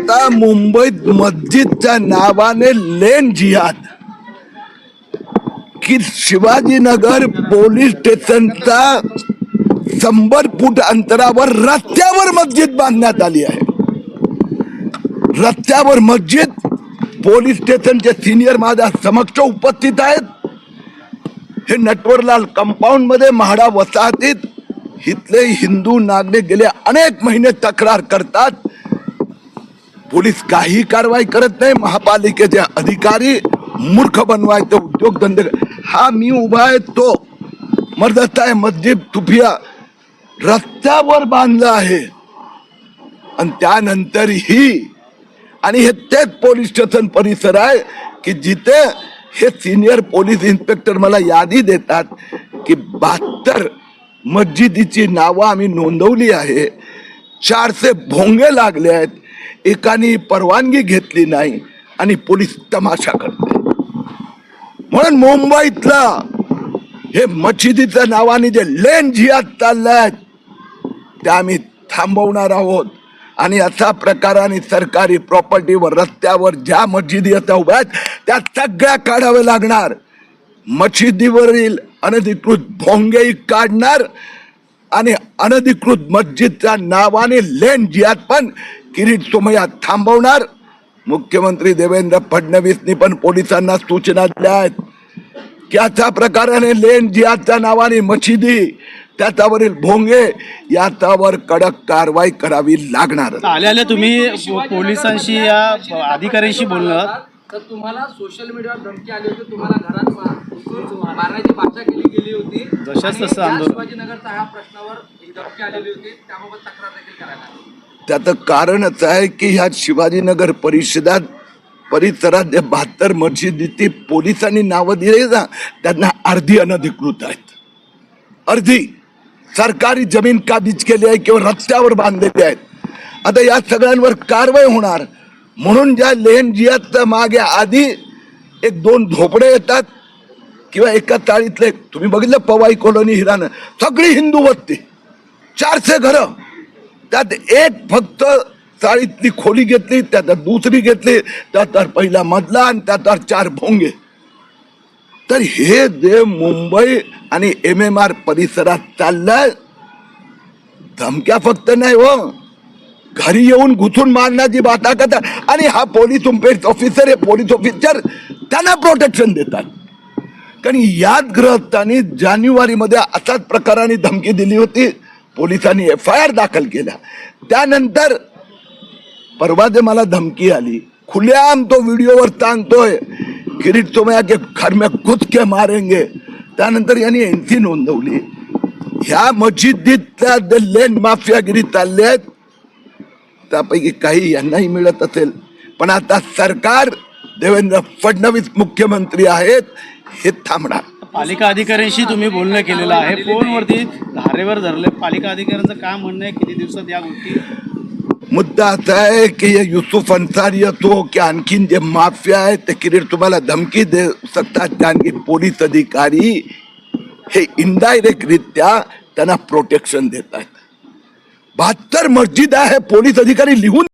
आता मुंबईत मस्जिदच्या नावाने लेन जिहाद की शिवाजीनगर पोलीस स्टेशनचा 100 फूट अंतरावर रस्त्यावर मस्जिद बांधण्यात आली आहे। रस्त्यावर मस्जिद, पोलीस स्टेशनचे सिनियर माझ्या समक्ष उपस्थित आहेत। हे नटवरलाल कंपाऊंड मध्ये म्हाडा वसाहतीत इथले हिंदू नागरिक गेले अनेक महिने तक्रार करतात, पोलीस काही कारवाई करत नाही। महापालिकेचे अधिकारी मूर्ख बनवायचे उद्योगधंदे। हा मी उभा आहे तो मर्दस्ता आहे, मस्जिद तुफिया रस्त्यावर बांधला आहे आणि त्यानंतरही आणि हे तेच पोलीस स्टेशन परिसर आहे की जिथे हे सिनियर पोलीस इन्स्पेक्टर मला यादी देतात की 72 मस्जिदीची नावं आम्ही नोंदवली आहे, 400 भोंगे लागले आहेत, एकाने परवानगी घेतली नाही आणि पोलीस तमाशा करते। म्हणून मुंबईतला हे मस्जिदीच्या नावाने जे लेन जिहाद चाललाय ते आम्ही थांबवणार आहोत आणि अशा प्रकाराने सरकारी प्रॉपर्टीवर रस्त्यावर ज्या मस्जिदी आता उभ्या आहेत त्या सगळ्या काढावे लागणार। मस्जिदीवरील अनधिकृत भोंगेही काढणार आणि अनधिकृत मस्जिदच्या नावाने लेन जिहाद पण किरीट सोमय्या थांबवणार। मुख्यमंत्री देवेंद्र फडणवीसनी पण पोलिसांना सूचना दिल्या आहेत की अशा प्रकाराने लेन जिहादच्या नावाने मशिदी त्याच्यावरील भोंगे याच्यावर कडक कारवाई करावी लागणार। आले तुम्ही पोलिसांशी या अधिकाऱ्यांशी बोलणार तर तुम्हाला सोशल मीडियावर धमकी आली होती, तुम्हाला घरात मारण्याची भाषा केली गेली होती, जशाच तसं आंदोलन शिवाजीनगरचा ह्या प्रश्नावर एक धमकी आलेली होती, त्याबाबत तक्रार देखील करायला आली। त्याचं कारणच आहे की ह्या शिवाजीनगर परिसरात जे 72 मस्जिदी पोलिसांनी नावं दिले ना त्यांना अर्धी अनधिकृत आहेत, अर्धी सरकारी जमीन काबीज केली आहे किंवा रस्त्यावर बांधलेले आहेत। आता या सगळ्यांवर कारवाई होणार म्हणून ज्या लेन जिहादच्या मागे आधी 1-2 झोपडे येतात किंवा एका चाळीतले तुम्ही बघितलं पवाई कॉलनी हिरानं सगळी हिंदू वस्ती 400 घरं, त्यात एक फक्त चाळीतली खोली घेतली, त्यात दुसरी घेतली, त्यात पहिला मजला आणि त्यात 4 भोंगे। तर हे जे मुंबई आणि MMR परिसरात चाललंय, धमक्या फक्त नाही हो, घरी येऊन घुसून मारण्याची बात करतात आणि हा पोलीस ऑफिसर, हे पोलीस ऑफिसर त्यांना प्रोटेक्शन देतात। कारण याच गृहस्थांनी जानेवारीमध्ये अशाच प्रकाराने धमकी दिली होती, पोलिसांनी FIR दाखल केला। त्यानंतर परवा जे मला धमकी आली, खुलेआम तो व्हिडिओवर सांगतोय किरीट सोमय्या के घर में घुस के मारेंगे, त्यानंतर यांनी NC नोंदवली। ह्या मस्जिदीतल्या लेन माफियागिरी चालले आहेत, त्यापैकी काही यांनाही मिळत असेल, पण आता सरकार देवेंद्र फडणवीस मुख्यमंत्री आहेत, हे थांबणार। पालिका अधिकाऱ्यांशी तुम्ही बोलणं केलेलं आहे, फोनवरती धारेवर धरले, पालिका अधिकाऱ्यांचं काय म्हणणं आहे, किती दिवसात या गोष्टी? मुद्दा असा आहे की युसुफ अन्सारी असो की आणखीन जे माफिया आहेत ते किरीट तुम्हाला धमकी दे सकतात, कारण की पोलीस अधिकारी हे इनडायरेक्ट रित्या त्यांना प्रोटेक्शन देत आहेत। 72 मस्जिद आहे, पोलीस अधिकारी लिहून